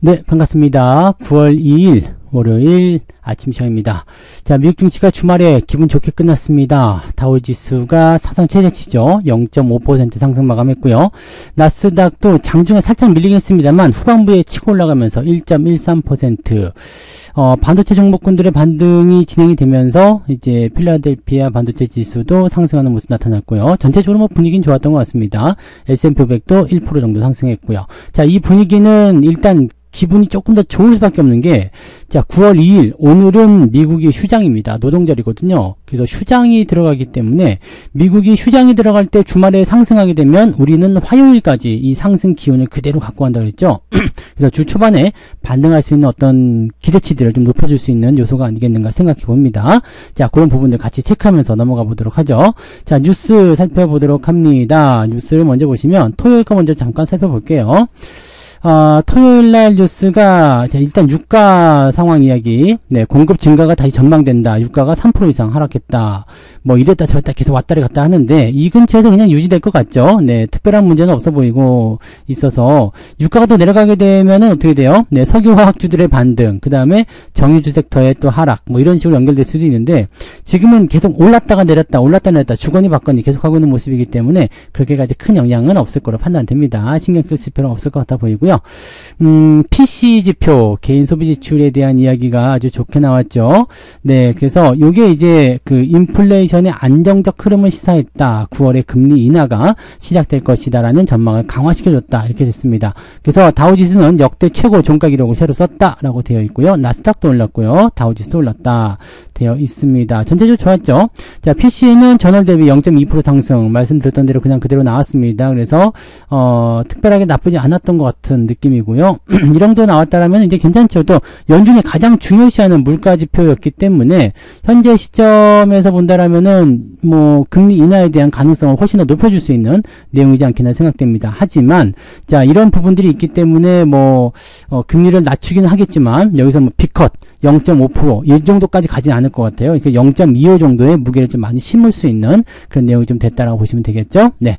네, 반갑습니다. 9월 2일 월요일 아침 시간입니다. 자, 미국 증시가 주말에 기분 좋게 끝났습니다. 다우지수가 사상 최저치죠. 0.5% 상승 마감했고요. 나스닥도 장중에 살짝 밀리긴 했습니다만 후반부에 치고 올라가면서 1.13%, 반도체 종목군들의 반등이 진행이 되면서 이제 필라델피아 반도체 지수도 상승하는 모습 나타났고요. 전체적으로 뭐 분위기는 좋았던 것 같습니다. S&P 500도 1% 정도 상승했고요. 자, 이 분위기는 일단 기분이 조금 더 좋을 수밖에 없는 게, 자, 9월 2일, 오늘은 미국이 휴장입니다. 노동절이거든요. 그래서 휴장이 들어가기 때문에, 미국이 휴장이 들어갈 때 주말에 상승하게 되면, 우리는 화요일까지 이 상승 기운을 그대로 갖고 간다고 했죠. 그래서 주 초반에 반등할 수 있는 어떤 기대치들을 좀 높여줄 수 있는 요소가 아니겠는가 생각해 봅니다. 자, 그런 부분들 같이 체크하면서 넘어가 보도록 하죠. 자, 뉴스 살펴보도록 합니다. 뉴스를 먼저 보시면, 토요일 거 먼저 잠깐 살펴볼게요. 토요일날 뉴스가, 자, 일단 유가 상황 이야기. 네, 공급 증가가 다시 전망된다. 유가가 3% 이상 하락했다. 뭐 이랬다 저랬다 계속 왔다리 갔다 하는데, 이 근처에서 그냥 유지될 것 같죠. 네, 특별한 문제는 없어 보이고 있어서, 유가가 또 내려가게 되면은 어떻게 돼요? 네, 석유화학주들의 반등, 그 다음에 정유주 섹터의 또 하락, 뭐 이런 식으로 연결될 수도 있는데, 지금은 계속 올랐다가 내렸다, 올랐다 내렸다, 주거니 받거니 계속 하고 있는 모습이기 때문에, 그렇게까지 큰 영향은 없을 거로 판단됩니다. 신경 쓸 필요는 없을 것 같아 보이고요. PC 지표, 개인 소비 지출에 대한 이야기가 아주 좋게 나왔죠. 네, 그래서 요게 이제 그 인플레이션의 안정적 흐름을 시사했다. 9월에 금리 인하가 시작될 것이다라는 전망을 강화시켜줬다. 이렇게 됐습니다. 그래서 다우지수는 역대 최고 종가 기록을 새로 썼다라고 되어 있고요. 나스닥도 올랐고요. 다우지수도 올랐다. 되어 있습니다. 전체적으로 좋았죠. 자, PC는 전월 대비 0.2% 상승, 말씀드렸던 대로 그냥 그대로 나왔습니다. 그래서 특별하게 나쁘지 않았던 것 같은 느낌이고요. 이 정도 나왔다라면 이제 괜찮죠. 또 연준이 가장 중요시하는 물가 지표였기 때문에 현재 시점에서 본다라면은 뭐 금리 인하에 대한 가능성을 훨씬 더 높여줄 수 있는 내용이지 않겠나 생각됩니다. 하지만 자, 이런 부분들이 있기 때문에 뭐 금리를 낮추기는 하겠지만 여기서 뭐 B컷 0.5% 이 정도까지 가진 않을 것 같아요. 그러니까 0.25 정도의 무게를 좀 많이 심을 수 있는 그런 내용이 좀 됐다라고 보시면 되겠죠. 네.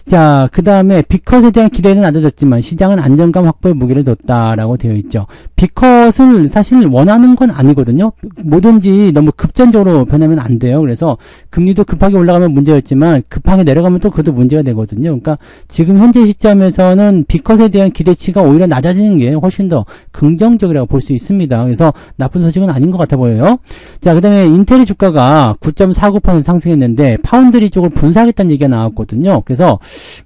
자, 그 다음에 B컷에 대한 기대는 낮아졌지만 시장은 안정감 확보에 무게를 뒀다라고 되어 있죠. B컷을 사실 원하는 건 아니거든요. 뭐든지 너무 급전적으로 변하면 안 돼요. 그래서 금리도 급하게 올라가면 문제였지만 급하게 내려가면 또 그것도 문제가 되거든요. 그러니까 지금 현재 시점에서는 B컷에 대한 기대치가 오히려 낮아지는 게 훨씬 더 긍정적이라고 볼 수 있습니다. 그래서 나쁜 소식은 아닌 것 같아 보여요. 자, 그 다음에 인텔의 주가가 9.49% 상승했는데 파운드리 쪽을 분사하겠다는 얘기가 나왔거든요. 그래서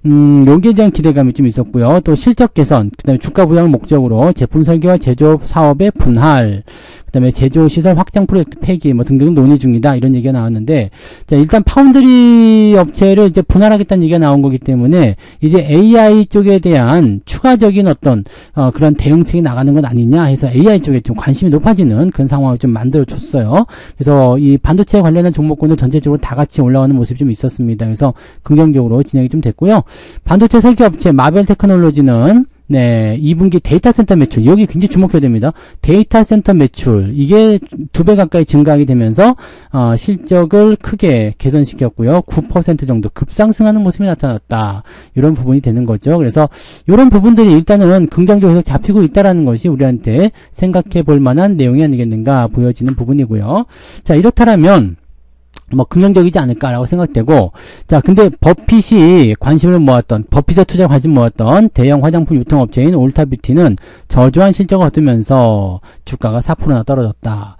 여기에 대한 기대감이 좀 있었고요. 또 실적 개선, 그 다음에 주가 부양을 목적으로 제품 설계와 제조업 사업의 분할, 그 다음에 제조시설 확장 프로젝트 폐기 뭐 등등 논의 중이다. 이런 얘기가 나왔는데, 자, 일단 파운드리 업체를 이제 분할하겠다는 얘기가 나온 거기 때문에 이제 AI 쪽에 대한 추가적인 어떤 그런 대응책이 나가는 건 아니냐 해서 AI 쪽에 좀 관심이 높아지는 그런 상황을 좀 만들어 줬어요. 그래서 이 반도체 관련한 종목군도 전체적으로 다 같이 올라오는 모습이 좀 있었습니다. 그래서 긍정적으로 진행이 좀 됐고요. 반도체 설계업체 마벨 테크놀로지는 네, 2분기 데이터 센터 매출, 여기 굉장히 주목해야 됩니다. 데이터 센터 매출, 이게 2배 가까이 증가하게 되면서, 실적을 크게 개선시켰고요. 9% 정도 급상승하는 모습이 나타났다. 이런 부분이 되는 거죠. 그래서, 이런 부분들이 일단은 긍정적으로 잡히고 있다라는 것이 우리한테 생각해 볼 만한 내용이 아니겠는가 보여지는 부분이고요. 자, 이렇다면, 뭐 긍정적이지 않을까라고 생각되고, 자, 근데 버핏이 관심을 모았던, 버핏의 투자에 관심 모았던 대형 화장품 유통업체인 올타뷰티는 저조한 실적을 얻으면서 주가가 4%나 떨어졌다.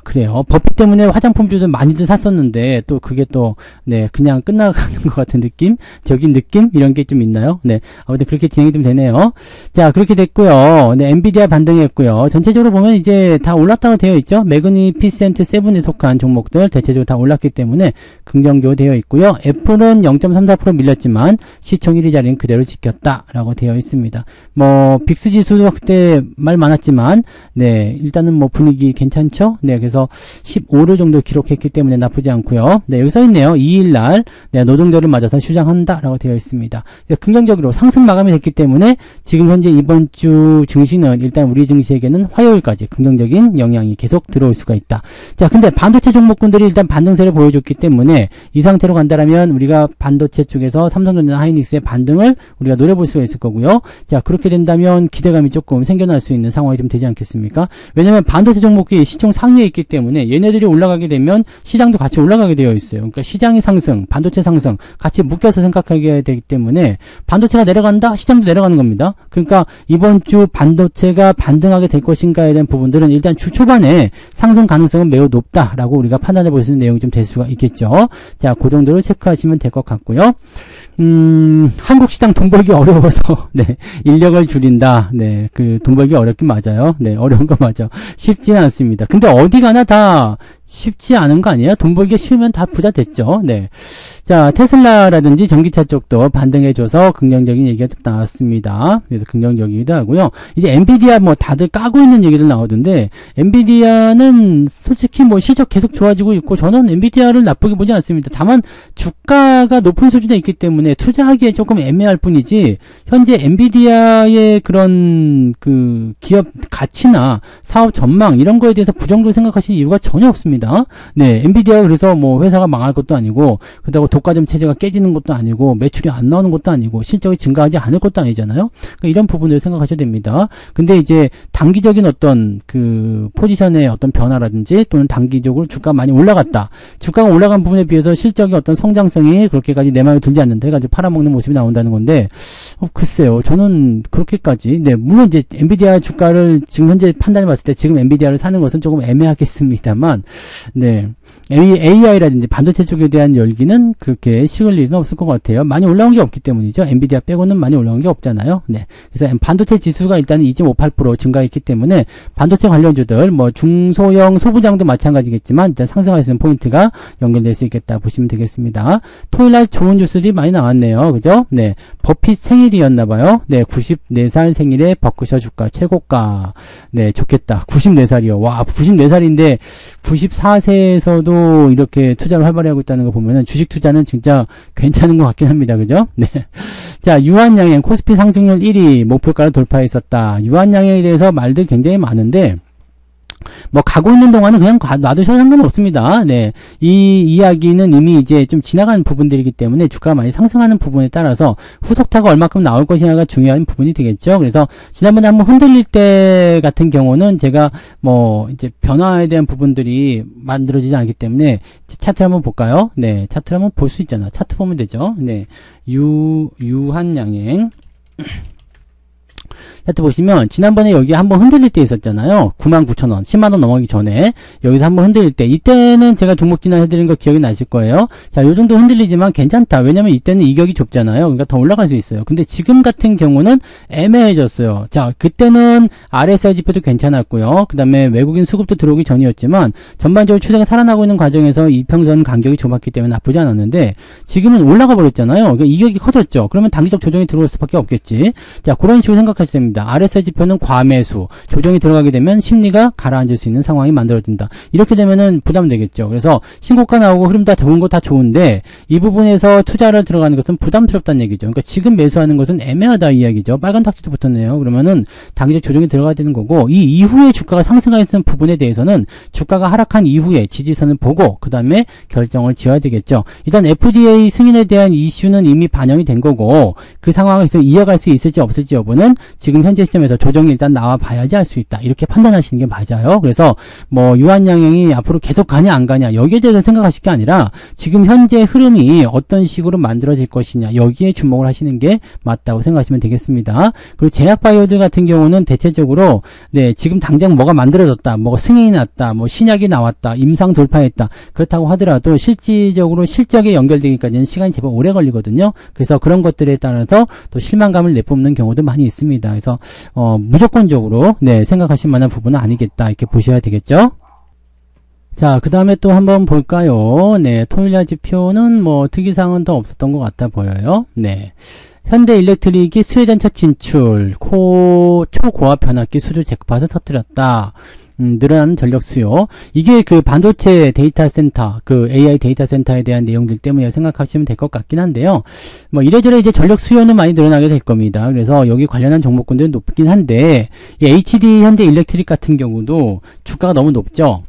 그래요. 버핏 때문에 화장품주들 많이들 샀었는데 또 그게 또 네, 그냥 끝나가는 것 같은 느낌, 적인 느낌 이런 게 좀 있나요? 네, 아무튼 그렇게 진행이 좀 되네요. 자, 그렇게 됐고요. 네, 엔비디아 반등했고요. 전체적으로 보면 이제 다 올랐다고 되어 있죠. 매그니피센트 7에 속한 종목들 대체적으로 다 올랐기 때문에 긍정적으로 되어 있고요. 애플은 0.34% 밀렸지만 시총 1위 자리는 그대로 지켰다라고 되어 있습니다. 뭐 빅스 지수도 그때 말 많았지만 네, 일단은 뭐 분위기 괜찮죠? 네, 그래서 15를 정도 기록했기 때문에 나쁘지 않고요. 네, 여기 써 있네요. 2일날 네, 노동절을 맞아서 휴장한다라고 되어 있습니다. 긍정적으로 상승 마감이 됐기 때문에 지금 현재 이번 주 증시는 일단 우리 증시에게는 화요일까지 긍정적인 영향이 계속 들어올 수가 있다. 자, 근데 반도체 종목군들이 일단 반등세를 보여줬기 때문에 이 상태로 간다라면 우리가 반도체 쪽에서 삼성전자 하이닉스의 반등을 우리가 노려볼 수가 있을 거고요. 자, 그렇게 된다면 기대감이 조금 생겨날 수 있는 상황이 좀 되지 않겠습니까? 왜냐면 반도체 종목이 시총 상위에 있기 때문에 얘네들이 올라가게 되면 시장도 같이 올라가게 되어 있어요. 그러니까 시장의 상승, 반도체 상승 같이 묶여서 생각하게 되기 때문에 반도체가 내려간다? 시장도 내려가는 겁니다. 그러니까 이번 주 반도체가 반등하게 될 것인가에 대한 부분들은 일단 주 초반에 상승 가능성은 매우 높다라고 우리가 판단해 볼 수 있는 내용이 좀 될 수가 있겠죠. 자, 그 정도로 체크하시면 될 것 같고요. 한국 시장 돈 벌기 어려워서, 네, 인력을 줄인다. 네, 돈 벌기 어렵긴 맞아요. 네, 어려운 거 맞아. 쉽지는 않습니다. 근데 어디 가나 다 쉽지 않은 거 아니에요? 돈 벌기 쉬우면 다 부자 됐죠. 네. 자, 테슬라라든지 전기차 쪽도 반등해줘서 긍정적인 얘기가 좀 나왔습니다. 그래서 긍정적이기도 하고요. 이제 엔비디아 뭐 다들 까고 있는 얘기들 나오던데, 엔비디아는 솔직히 뭐 실적 계속 좋아지고 있고, 저는 엔비디아를 나쁘게 보지 않습니다. 다만, 주가가 높은 수준에 있기 때문에 투자하기에 조금 애매할 뿐이지, 현재 엔비디아의 그런 기업 가치나 사업 전망, 이런 거에 대해서 부정적으로 생각하실 이유가 전혀 없습니다. 네, 엔비디아가 그래서 뭐 회사가 망할 것도 아니고, 그렇다고 독과점 체제가 깨지는 것도 아니고, 매출이 안 나오는 것도 아니고, 실적이 증가하지 않을 것도 아니잖아요. 그러니까 이런 부분을 생각하셔야 됩니다. 근데 이제 단기적인 어떤 포지션의 어떤 변화라든지 또는 단기적으로 주가가 많이 올라갔다. 주가가 올라간 부분에 비해서 실적의 어떤 성장성이 그렇게까지 내 마음에 들지 않는데 가지고 팔아먹는 모습이 나온다는 건데, 글쎄요. 저는 그렇게까지, 네, 물론 이제 엔비디아 주가를 지금 현재 판단해 봤을 때 지금 엔비디아를 사는 것은 조금 애매하겠습니다만, 네. AI라든지 반도체 쪽에 대한 열기는 그렇게 식을 일은 없을 것 같아요. 많이 올라온 게 없기 때문이죠. 엔비디아 빼고는 많이 올라온 게 없잖아요. 네. 그래서 반도체 지수가 일단 2.58% 증가했기 때문에 반도체 관련주들, 뭐 중소형 소부장도 마찬가지겠지만 일단 상승할 수 있는 포인트가 연결될 수 있겠다 보시면 되겠습니다. 토요일날 좋은 뉴스들이 많이 나왔네요. 그죠? 네. 버핏 생일이었나봐요. 네. 94살 생일에 버크셔 주가 최고가. 네. 좋겠다. 94살이요. 와, 94살인데 94세에서도 이렇게 투자를 활발히 하고 있다는 거 보면은 주식 투자는 진짜 괜찮은 것 같긴 합니다. 그죠? 네. 자, 유한양행 코스피 상승률 1위 목표가를 돌파했었다. 유한양행에 대해서 말들 굉장히 많은데, 뭐 가고 있는 동안은 그냥 놔두셔도 상관없습니다. 네, 이 이야기는 이미 이제 좀 지나간 부분들이기 때문에 주가가 많이 상승하는 부분에 따라서 후속타가 얼마큼 나올 것이냐가 중요한 부분이 되겠죠. 그래서 지난번에 한번 흔들릴 때 같은 경우는 제가 뭐 이제 변화에 대한 부분들이 만들어지지 않기 때문에 차트 한번 볼까요? 네, 차트를 한번 볼 수 있잖아. 차트 보면 되죠. 네, 유한양행. 차트 보시면 지난번에 여기 한번 흔들릴 때 있었잖아요. 99,000원, 10만원 넘어가기 전에 여기서 한번 흔들릴 때, 이때는 제가 종목 진단 해드린 거 기억이 나실 거예요. 자, 요 정도 흔들리지만 괜찮다. 왜냐면 이때는 이격이 좁잖아요. 그러니까 더 올라갈 수 있어요. 근데 지금 같은 경우는 애매해졌어요. 자, 그때는 RSI 지표도 괜찮았고요. 그 다음에 외국인 수급도 들어오기 전이었지만 전반적으로 추세가 살아나고 있는 과정에서 이평선 간격이 좁았기 때문에 나쁘지 않았는데 지금은 올라가 버렸잖아요. 그러니까 이격이 커졌죠. 그러면 단기적 조정이 들어올 수밖에 없겠지. 자, 그런 식으로 생각하시면 됩니다. RSI 지표는 과매수, 조정이 들어가게 되면 심리가 가라앉을 수 있는 상황이 만들어진다. 이렇게 되면은 부담되겠죠. 그래서 신고가 나오고 흐름 다 좋은 거 다 좋은데 이 부분에서 투자를 들어가는 것은 부담스럽다는 얘기죠. 그러니까 지금 매수하는 것은 애매하다 이야기죠. 빨간 탁지도 붙었네요. 그러면은 단기적 조정이 들어가야 되는 거고, 이 이후에 주가가 상승하는 부분에 대해서는 주가가 하락한 이후에 지지선을 보고 그 다음에 결정을 지어야 되겠죠. 일단 FDA 승인에 대한 이슈는 이미 반영이 된 거고, 그 상황에서 이어갈 수 있을지 없을지 여부는 지금 현재 시점에서 조정이 일단 나와 봐야지 알 수 있다. 이렇게 판단하시는 게 맞아요. 그래서 뭐 유한양행이 앞으로 계속 가냐 안 가냐 여기에 대해서 생각하실 게 아니라 지금 현재 흐름이 어떤 식으로 만들어질 것이냐 여기에 주목을 하시는 게 맞다고 생각하시면 되겠습니다. 그리고 제약바이오들 같은 경우는 대체적으로 네, 지금 당장 뭐가 만들어졌다, 뭐가 승인이 났다, 뭐 신약이 나왔다, 임상 돌파했다, 그렇다고 하더라도 실질적으로 실적에 연결되기까지는 시간이 제법 오래 걸리거든요. 그래서 그런 것들에 따라서 또 실망감을 내뿜는 경우도 많이 있습니다. 그래서 무조건적으로 네, 생각하실 만한 부분은 아니겠다 이렇게 보셔야 되겠죠. 자, 그 다음에 또 한번 볼까요? 네, 토요일날 지표는 뭐 특이사항은 더 없었던 것 같아 보여요. 네. 현대일렉트릭이 스웨덴 첫 진출, 초고압 변압기 수주 잭팟을 터뜨렸다. 늘어나는 전력 수요. 이게 그 반도체 데이터 센터, 그 AI 데이터 센터에 대한 내용들 때문에 생각하시면 될 것 같긴 한데요. 뭐 이래저래 이제 전력 수요는 많이 늘어나게 될 겁니다. 그래서 여기 관련한 종목군들은 높긴 한데, 이 HD 현대 일렉트릭 같은 경우도 주가가 너무 높죠.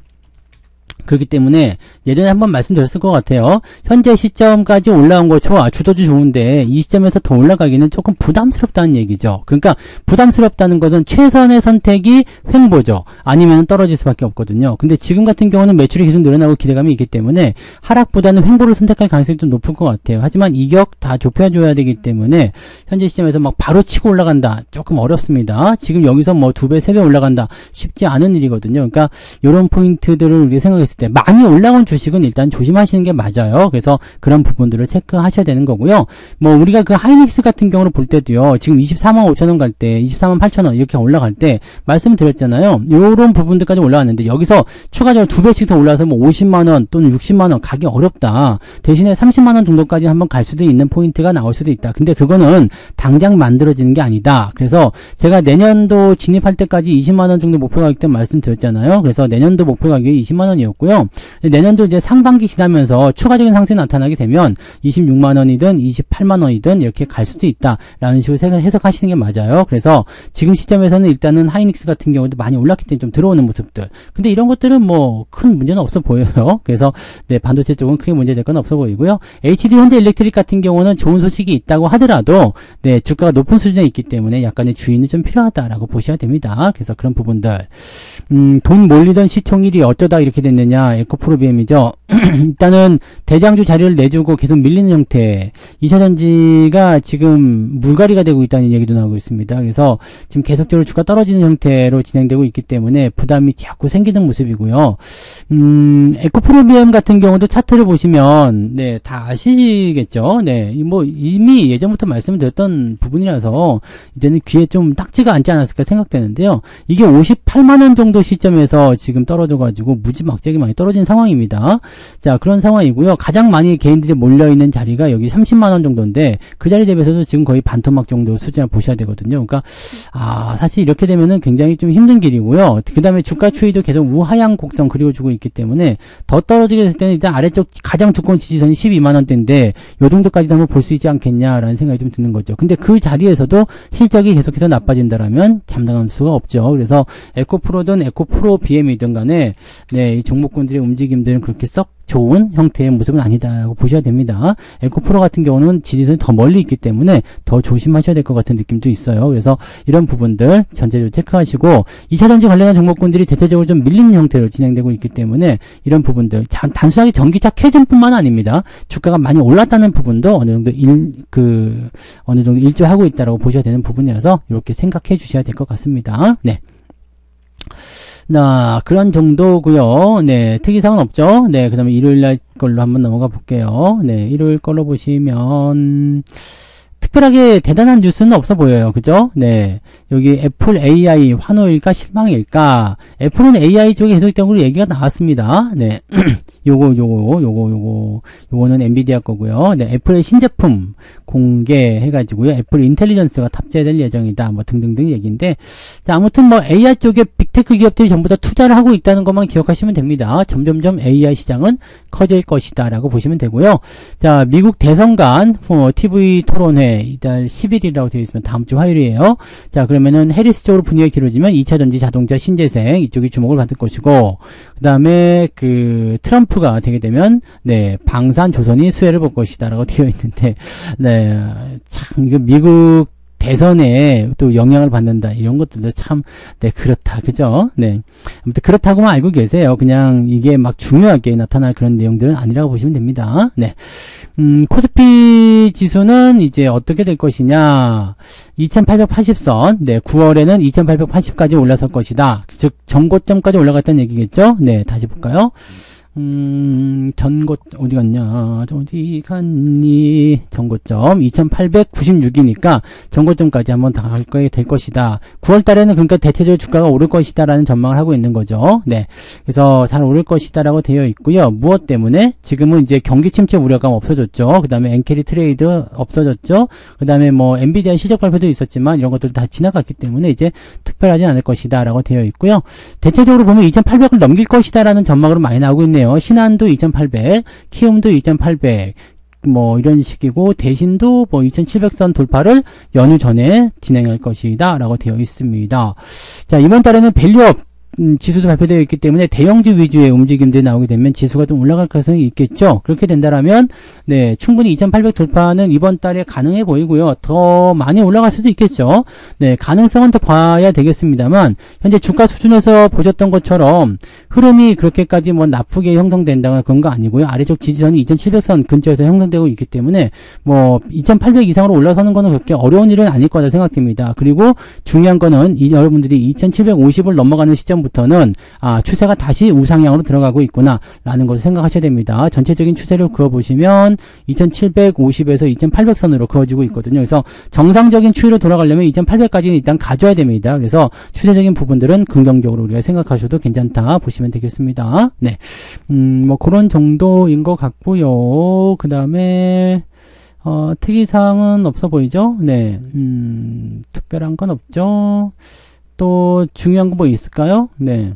그렇기 때문에 예전에 한번 말씀드렸을 것 같아요. 현재 시점까지 올라온 거 좋아. 주도주 좋은데 이 시점에서 더 올라가기는 조금 부담스럽다는 얘기죠. 그러니까 부담스럽다는 것은 최선의 선택이 횡보죠. 아니면 떨어질 수밖에 없거든요. 근데 지금 같은 경우는 매출이 계속 늘어나고 기대감이 있기 때문에 하락보다는 횡보를 선택할 가능성이 좀 높을 것 같아요. 하지만 이격 다 좁혀줘야 되기 때문에 현재 시점에서 막 바로 치고 올라간다. 조금 어렵습니다. 지금 여기서 뭐 2배, 3배 올라간다. 쉽지 않은 일이거든요. 그러니까 이런 포인트들을 우리가 생각했을 때 많이 올라온 주식은 일단 조심하시는 게 맞아요. 그래서 그런 부분들을 체크하셔야 되는 거고요. 뭐 우리가 그 하이닉스 같은 경우를 볼 때도요. 지금 24만 5천 원 갈 때, 24만 8천 원 이렇게 올라갈 때 말씀드렸잖아요. 이런 부분들까지 올라왔는데 여기서 추가적으로 2배씩 더 올라와서 뭐 50만 원 또는 60만 원 가기 어렵다. 대신에 30만 원 정도까지 한번 갈 수도 있는 포인트가 나올 수도 있다. 근데 그거는 당장 만들어지는 게 아니다. 그래서 제가 내년도 진입할 때까지 20만 원 정도 목표 가격 때 말씀드렸잖아요. 그래서 내년도 목표 가격이 20만 원이었고요. 내년도 이제 상반기 지나면서 추가적인 상승이 나타나게 되면 26만 원이든 28만 원이든 이렇게 갈 수도 있다라는 식으로 해석하시는 게 맞아요. 그래서 지금 시점에서는 일단은 하이닉스 같은 경우도 많이 올랐기 때문에 좀 들어오는 모습들. 근데 이런 것들은 뭐 큰 문제는 없어 보여요. 그래서 네, 반도체 쪽은 크게 문제될 건 없어 보이고요. HD 현대 일렉트릭 같은 경우는 좋은 소식이 있다고 하더라도 네, 주가가 높은 수준에 있기 때문에 약간의 주의는 좀 필요하다라고 보셔야 됩니다. 그래서 그런 부분들. 돈 몰리던 시총 1위 어쩌다 이렇게 됐느냐. 에코프로비엠이죠. 일단은 대장주 자리를 내주고 계속 밀리는 형태. 2차전지가 지금 물갈이가 되고 있다는 얘기도 나오고 있습니다. 그래서 지금 계속적으로 주가 떨어지는 형태로 진행되고 있기 때문에 부담이 자꾸 생기는 모습이고요. 에코프로비엠 같은 경우도 차트를 보시면 네, 다 아시겠죠? 네, 뭐 이미 예전부터 말씀을 드렸던 부분이라서 이제는 귀에 좀 딱지가 않지 않았을까 생각되는데요. 이게 58만 원 정도 시점에서 지금 떨어져가지고 무지막지하게 많이 떨어진 상황입니다. 자, 그런 상황이고요. 가장 많이 개인들이 몰려있는 자리가 여기 30만 원 정도인데 그 자리 대비해서도 지금 거의 반토막 정도 수준을 보셔야 되거든요. 그러니까 사실 이렇게 되면은 굉장히 좀 힘든 길이고요. 그 다음에 주가 추이도 계속 우하향 곡선 그려주고 있기 때문에 더 떨어지게 됐을 때는 일단 아래쪽 가장 두꺼운 지지선이 12만 원대인데 요 정도까지도 한번 볼 수 있지 않겠냐라는 생각이 좀 드는 거죠. 근데 그 자리에서도 실적이 계속해서 나빠진다라면 감당할 수가 없죠. 그래서 에코프로든 에코프로 BM이든 간에 네, 이 종목군들의 움직임들은 그렇게 썩 좋은 형태의 모습은 아니다라고 보셔야 됩니다. 에코프로 같은 경우는 지지선이 더 멀리 있기 때문에 더 조심하셔야 될 것 같은 느낌도 있어요. 그래서 이런 부분들 전체적으로 체크하시고 2차전지 관련한 종목군들이 대체적으로 좀 밀리는 형태로 진행되고 있기 때문에 이런 부분들 단순하게 전기차 캐즘뿐만 아닙니다. 주가가 많이 올랐다는 부분도 어느 정도 일조하고 있다라고 보셔야 되는 부분이라서 이렇게 생각해 주셔야 될 것 같습니다. 네. 그런 정도고요. 네, 특이사항은 없죠. 네, 그 다음에 일요일날 걸로 한번 넘어가 볼게요. 네, 일요일 걸로 보시면 특별하게 대단한 뉴스는 없어 보여요. 그죠? 네. 여기 애플 AI 환호일까 실망일까? 애플은 AI 쪽에 계속적으로 얘기가 나왔습니다. 네. 요거는 엔비디아 거고요. 네, 애플의 신제품 공개해가지고요. 애플 인텔리전스가 탑재될 예정이다. 뭐 등등등 얘기인데. 자, 아무튼 뭐 AI 쪽에 빅테크 기업들이 전부 다 투자를 하고 있다는 것만 기억하시면 됩니다. 점점점 AI 시장은 커질 것이다. 라고 보시면 되고요. 자, 미국 대선관 TV 토론회 이달 10일이라고 되어 있으면 다음 주 화요일이에요. 자, 그러면은 해리스 쪽으로 분위기가 길어지면 2차전지 자동차 신재생 이쪽이 주목을 받을 것이고, 그 다음에 트럼프가 되게 되면 네, 방산 조선이 수혜를 볼 것이다라고 되어 있는데, 네, 참 이거 미국 대선에 또 영향을 받는다 이런 것들도 참 네, 그렇다, 그죠? 네, 아무튼 그렇다고만 알고 계세요. 그냥 이게 막 중요하게 나타날 그런 내용들은 아니라고 보시면 됩니다. 네. 코스피 지수는 이제 어떻게 될 것이냐. 2880선, 네, 9월에는 2880까지 올라설 것이다. 즉, 전고점까지 올라갔다는 얘기겠죠? 네, 다시 볼까요? 어디 갔냐? 어디 갔니? 전고점 2896이니까 전고점까지 한번 다 갈 될 것이다. 9월 달에는 그러니까 대체적으로 주가가 오를 것이다라는 전망을 하고 있는 거죠. 네. 그래서 잘 오를 것이다라고 되어 있고요. 무엇 때문에? 지금은 이제 경기 침체 우려감 없어졌죠. 그 다음에 엔캐리 트레이드 없어졌죠. 그 다음에 뭐 엔비디아 실적 발표도 있었지만 이런 것들 다 지나갔기 때문에 이제 특별하지 않을 것이다라고 되어 있고요. 대체적으로 보면 2800을 넘길 것이다라는 전망으로 많이 나오고 있네요. 신한도 2800, 키움도 2800, 뭐 이런 식이고, 대신도 뭐 2700선 돌파를 연휴 전에 진행할 것이다 라고 되어 있습니다. 자, 이번 달에는 밸류업 지수도 발표되어 있기 때문에 대형주 위주의 움직임들이 나오게 되면 지수가 좀 올라갈 가능성이 있겠죠. 그렇게 된다라면 네, 충분히 2800 돌파는 이번 달에 가능해 보이고요. 더 많이 올라갈 수도 있겠죠. 네, 가능성은 더 봐야 되겠습니다만 현재 주가 수준에서 보셨던 것처럼 흐름이 그렇게까지 뭐 나쁘게 형성된다거나 그런 거 아니고요. 아래쪽 지지선이 2700선 근처에서 형성되고 있기 때문에 뭐 2800 이상으로 올라서는 거는 그렇게 어려운 일은 아닐 거다 생각됩니다. 그리고 중요한 거는 여러분들이 2750을 넘어가는 시점부터는 추세가 다시 우상향으로 들어가고 있구나 라는 것을 생각하셔야 됩니다. 전체적인 추세를 그어보시면 2750에서 2800선으로 그어지고 있거든요. 그래서 정상적인 추이로 돌아가려면 2800까지는 일단 가져야 됩니다. 그래서 추세적인 부분들은 긍정적으로 우리가 생각하셔도 괜찮다 보시면 되겠습니다. 네, 뭐 그런 정도인 것 같고요. 그 다음에 특이사항은 없어 보이죠? 네, 특별한 건 없죠. 또 중요한 거 뭐 있을까요? 네.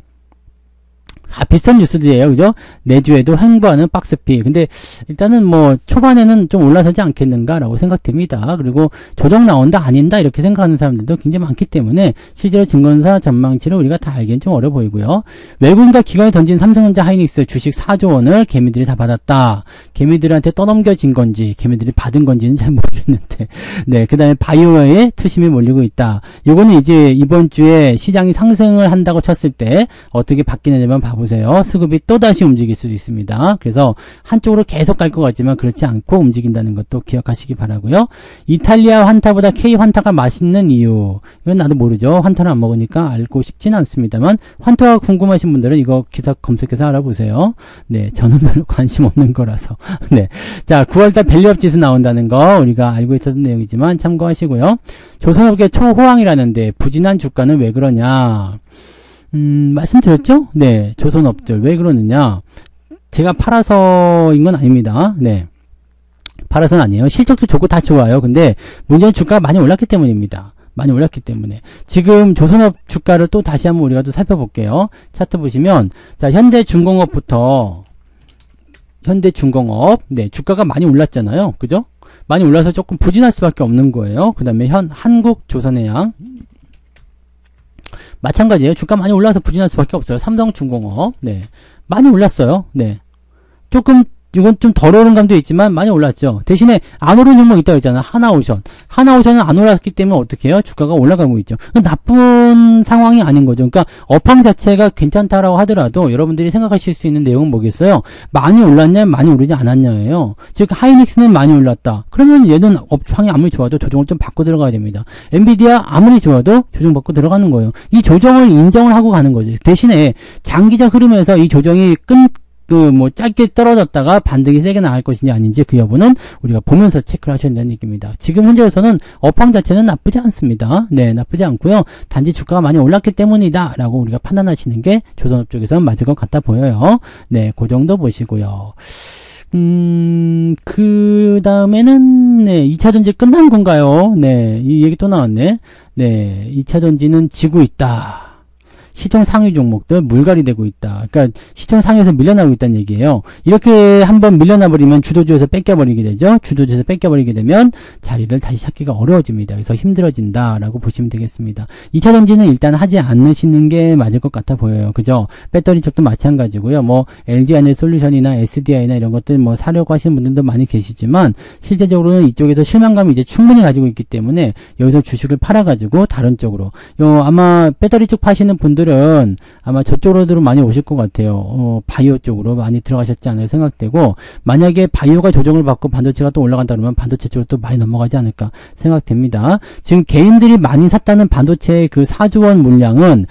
비슷한 뉴스들이에요. 그죠? 내주에도 횡보하는 박스피. 근데 일단은 뭐 초반에는 좀 올라서지 않겠는가라고 생각됩니다. 그리고 조정 나온다 아닌다 이렇게 생각하는 사람들도 굉장히 많기 때문에 실제로 증권사 전망치를 우리가 다 알기는 좀 어려 보이고요. 외국인과 기관이 던진 삼성전자 하이닉스 주식 4조 원을 개미들이 다 받았다. 개미들한테 떠넘겨진 건지 개미들이 받은 건지는 잘 모르겠는데 네, 그 다음에 바이오에 투심이 몰리고 있다. 요거는 이제 이번 주에 시장이 상승을 한다고 쳤을 때 어떻게 바뀌느냐만 봐보세요. 수급이 또다시 움직일 수도 있습니다. 그래서 한쪽으로 계속 갈 것 같지만 그렇지 않고 움직인다는 것도 기억하시기 바라고요. 이탈리아 환타보다 K 환타가 맛있는 이유. 이건 나도 모르죠. 환타를 안 먹으니까 알고 싶지는 않습니다만 환타가 궁금하신 분들은 이거 기사 검색해서 알아보세요. 네, 저는 별로 관심 없는 거라서. 네, 자 9월달 밸류업 지수 나온다는 거 우리가 알고 있었던 내용이지만 참고하시고요. 조선업계 초호황이라는데 부진한 주가는 왜 그러냐. 말씀드렸죠? 네, 조선업들 왜 그러느냐? 제가 팔아서인 건 아닙니다. 네, 팔아서는 아니에요. 실적도 좋고 다 좋아요. 근데 문제는 주가가 많이 올랐기 때문입니다. 많이 올랐기 때문에 지금 조선업 주가를 또 다시 한번 우리가 또 살펴볼게요. 차트 보시면 자 현대중공업, 네, 주가가 많이 올랐잖아요. 그죠? 많이 올라서 조금 부진할 수밖에 없는 거예요. 그 다음에 한국조선해양 마찬가지예요. 주가 많이 올라서 부진할 수밖에 없어요. 삼성중공업. 네. 많이 올랐어요. 네. 조금, 이건 좀 덜 오른 감도 있지만 많이 올랐죠. 대신에 안 오른 종목 있다고 했잖아요. 하나오션. 하나오션은 안 올랐기 때문에 어떻게 해요? 주가가 올라가고 있죠. 나쁜 상황이 아닌 거죠. 그러니까 업황 자체가 괜찮다라고 하더라도 여러분들이 생각하실 수 있는 내용은 뭐겠어요? 많이 올랐냐, 많이 오르지 않았냐예요. 즉 하이닉스는 많이 올랐다. 그러면 얘는 업황이 아무리 좋아도 조정을 좀 받고 들어가야 됩니다. 엔비디아 아무리 좋아도 조정받고 들어가는 거예요. 이 조정을 인정을 하고 가는 거죠. 대신에 장기적 흐름에서 이 조정이 짧게 떨어졌다가 반등이 세게 나갈 것인지 아닌지 그 여부는 우리가 보면서 체크를 하셔야 된다는 얘기입니다. 지금 현재로서는 업황 자체는 나쁘지 않습니다. 네, 나쁘지 않고요. 단지 주가가 많이 올랐기 때문이다 라고 우리가 판단하시는 게 조선업 쪽에서는 맞을 것 같아 보여요. 네, 그 정도 보시고요. 그 다음에는 네, 2차전지 끝난 건가요? 네, 이 얘기 또 나왔네. 네, 2차전지는 지고 있다. 시총 상위 종목들 물갈이 되고 있다. 그러니까 시총 상위에서 밀려나고 있다는 얘기예요. 이렇게 한번 밀려나버리면 주도주에서 뺏겨버리게 되죠. 주도주에서 뺏겨버리게 되면 자리를 다시 찾기가 어려워집니다. 그래서 힘들어진다라고 보시면 되겠습니다. 2차전지는 일단 하지 않으시는 게 맞을 것 같아 보여요. 그죠? 배터리 쪽도 마찬가지고요. 뭐 LG에너지솔루션이나 SDI나 이런 것들 뭐 사려고 하시는 분들도 많이 계시지만 실제적으로는 이쪽에서 실망감이 이제 충분히 가지고 있기 때문에 여기서 주식을 팔아가지고 다른 쪽으로 아마 배터리 쪽 파시는 분들 은 아마 저쪽으로 많이 오실 것 같아요. 바이오 쪽으로 많이 들어가셨지 않을까 생각되고 만약에 바이오가 조정을 받고 반도체가 또 올라간다 그러면 반도체 쪽으로 또 많이 넘어가지 않을까 생각됩니다. 지금 개인들이 많이 샀다는 반도체의 그 4조 원 물량은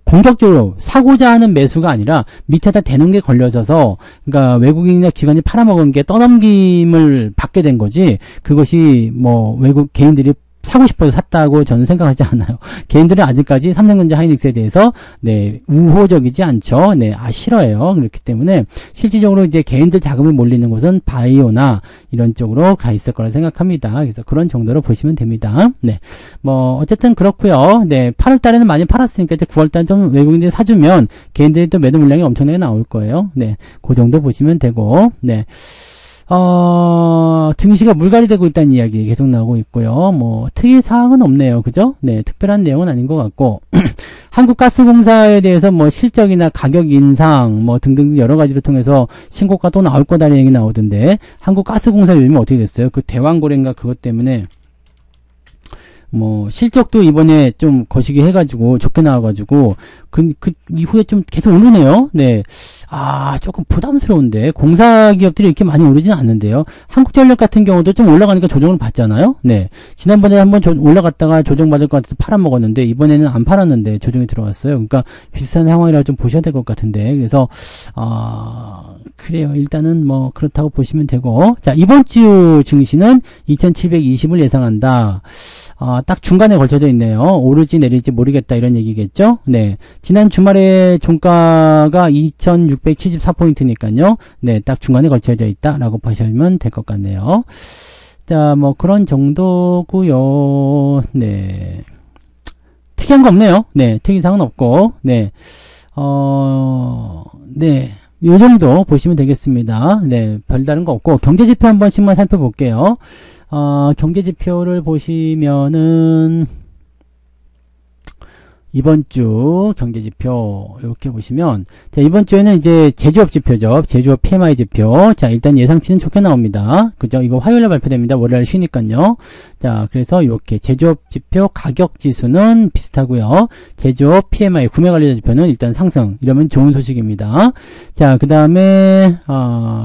공격적으로 사고자 하는 매수가 아니라 밑에다 대는 게 걸려져서 그러니까 외국인이나 기관이 팔아먹은 게 떠넘김을 받게 된 거지 그것이 뭐 외국 개인들이 사고 싶어서 샀다고 저는 생각하지 않아요. 개인들은 아직까지 삼성전자 하이닉스에 대해서 네, 우호적이지 않죠. 네, 싫어해요. 그렇기 때문에 실질적으로 이제 개인들 자금이 몰리는 곳은 바이오나 이런 쪽으로 가 있을 거라 생각합니다. 그래서 그런 정도로 보시면 됩니다. 네, 뭐 어쨌든 그렇고요. 네, 8월 달에는 많이 팔았으니까 이제 9월 달에 좀 외국인들이 사주면 개인들이 또 매도 물량이 엄청나게 나올 거예요. 네, 그 정도 보시면 되고, 네. 증시가 물갈이되고 있다는 이야기 계속 나오고 있고요. 뭐 특이사항은 없네요. 그죠? 네, 특별한 내용은 아닌 것 같고 한국가스공사에 대해서 뭐 실적이나 가격 인상 뭐 등등 여러 가지를 통해서 신고가 또 나올 거다라는 얘기 나오던데 한국가스공사 요즘 어떻게 됐어요? 그 대왕고래인가 그것 때문에 뭐 실적도 이번에 좀 거시기 해가지고 좋게 나와가지고 그 이후에 좀 계속 오르네요. 네, 조금 부담스러운데 공사 기업들이 이렇게 많이 오르지는 않는데요. 한국전력 같은 경우도 좀 올라가니까 조정을 받잖아요. 네, 지난번에 한번 올라갔다가 조정받을 것 같아서 팔아먹었는데 이번에는 안 팔았는데 조정이 들어왔어요. 그러니까 비슷한 상황이라 좀 보셔야 될 것 같은데 그래서 그래요. 일단은 뭐 그렇다고 보시면 되고 자 이번 주 증시는 2720을 예상한다. 딱 중간에 걸쳐져 있네요. 오를지 내릴지 모르겠다 이런 얘기겠죠. 네, 지난 주말에 종가가 2674포인트니까요. 네, 딱 중간에 걸쳐져 있다라고 보시면 될 것 같네요. 자, 뭐 그런 정도고요. 네, 특이한 거 없네요. 네, 특이사항은 없고 네, 네, 요 정도 보시면 되겠습니다. 네, 별다른 거 없고 경제지표 한 번씩만 살펴볼게요. 경제지표를 보시면은 이번 주 경제지표 이렇게 보시면 자 이번 주에는 이제 제조업 지표죠. 제조업 PMI 지표. 자 일단 예상치는 좋게 나옵니다. 그죠? 이거 화요일에 발표됩니다. 월요일 쉬니까요. 자 그래서 이렇게 제조업 지표 가격 지수는 비슷하고요. 제조업 PMI 구매관리자 지표는 일단 상승. 이러면 좋은 소식입니다. 자 그 다음에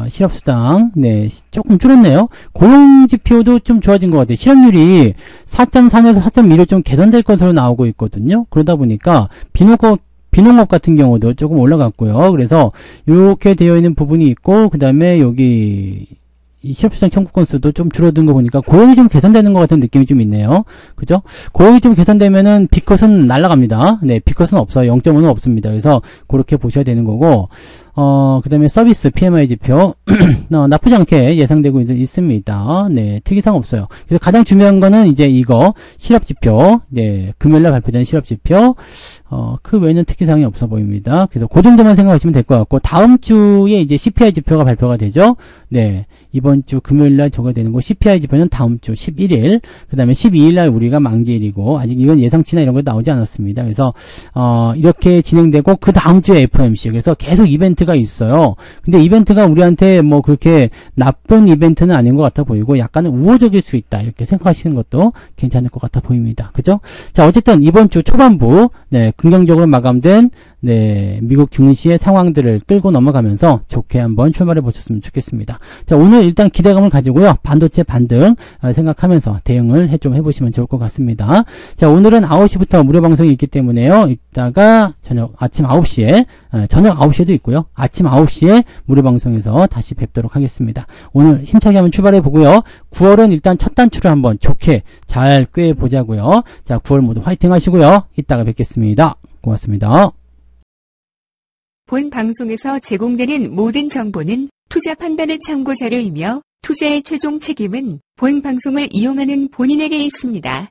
실업수당 네 조금 줄었네요. 고용지표도 좀 좋아진 것 같아요. 실업률이 4.3에서 4.2로 좀 개선될 것으로 나오고 있거든요. 그러다 보니까 비농업 같은 경우도 조금 올라갔고요. 그래서 이렇게 되어 있는 부분이 있고 그 다음에 여기 이 실업수당 청구 건수도 좀 줄어든 거 보니까 고용이 좀 개선되는 것 같은 느낌이 좀 있네요. 그죠? 고용이 좀 개선되면은 B컷은 날아갑니다. 네, B컷은 없어요. 0.5는 없습니다. 그래서 그렇게 보셔야 되는 거고 그 다음에 서비스 PMI 지표 나쁘지 않게 예상되고 있습니다. 네, 특이사항 없어요. 그래서 가장 중요한 거는 이제 이거 실업지표, 네, 금요일날 발표된 실업지표, 그 외에는 특이사항이 없어 보입니다. 그래서 그 정도만 생각하시면 될 것 같고 다음 주에 이제 CPI 지표가 발표가 되죠. 네, 이번 주 금요일날 저거 되는 거 CPI 지표는 다음 주 11일, 그 다음에 12일날 우리가 만기일이고 아직 이건 예상치나 이런 거 나오지 않았습니다. 그래서 이렇게 진행되고 그 다음 주에 FOMC 그래서 계속 이벤트가 있어요. 근데 이벤트가 우리한테 뭐 그렇게 나쁜 이벤트는 아닌 것 같아 보이고 약간은 우호적일 수 있다 이렇게 생각하시는 것도 괜찮을 것 같아 보입니다. 그죠? 자 어쨌든 이번 주 초반부 네, 긍정적으로 마감된 네, 미국 증시의 상황들을 끌고 넘어가면서 좋게 한번 출발해 보셨으면 좋겠습니다. 자, 오늘 일단 기대감을 가지고요. 반도체 반등 생각하면서 대응을 좀 해보시면 좋을 것 같습니다. 자, 오늘은 9시부터 무료 방송이 있기 때문에요. 이따가 아침 9시에, 저녁 9시에도 있고요. 아침 9시에 무료 방송에서 다시 뵙도록 하겠습니다. 오늘 힘차게 한번 출발해 보고요. 9월은 일단 첫 단추를 한번 좋게 잘 꿰보자고요. 자, 9월 모두 화이팅 하시고요. 이따가 뵙겠습니다. 고맙습니다. 본 방송에서 제공되는 모든 정보는 투자 판단의 참고 자료이며 투자의 최종 책임은 본 방송을 이용하는 본인에게 있습니다.